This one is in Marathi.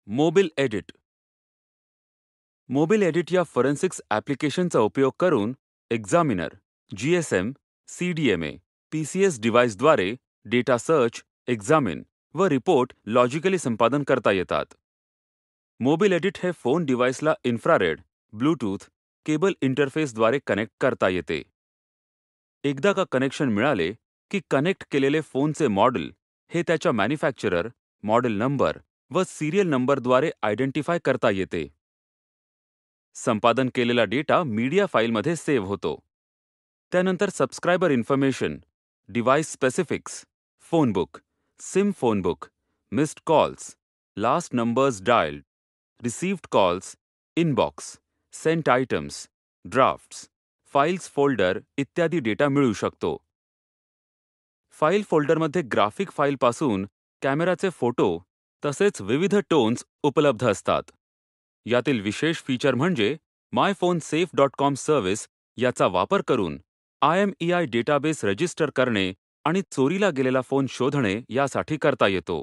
Mobil edit. मोबिल एडिट या फॉरेन्सिक्स ॲप्लिकेशनचा उपयोग करून एक्झामिनर, GSM, CDMA, PCS डिव्हाइसद्वारे डेटा सर्च, एक्झामिन व रिपोर्ट लॉजिकली संपादन करता येतात. मोबिल एडिट हे फोन डिव्हाइसला इन्फ्रारेड, ब्लूटूथ, केबल इंटरफेसद्वारे कनेक्ट करता येते. एकदा का कनेक्शन मिळाले की कनेक्ट केलेले फोनचे मॉडेल हे त्याच्या मॅन्युफॅक्चरर, मॉडेल नंबर व सिरियल नंबरद्वारे आयडेंटिफाय करता येते. संपादन केलेला डेटा मीडिया फाईलमध्ये सेव्ह होतो. त्यानंतर subscriber information, device specifics, phonebook, SIM phonebook, missed calls, last numbers dialled, received calls, inbox, sent items, drafts, files folder इत्यादी डेटा मिळू शकतो. फाईल फोल्डरमध्ये ग्राफिक फाईलपासून कॅमेराचे फोटो तसेच विविध टोन्स उपलब्ध असतात. यातील विशेष फीचर म्हणजे myPhoneSafe.com सर्व्हिस याचा वापर करून IMEI डेटाबेस रजिस्टर करणे आणि चोरीला गेलेला फोन शोधणे यासाठी करता येतो.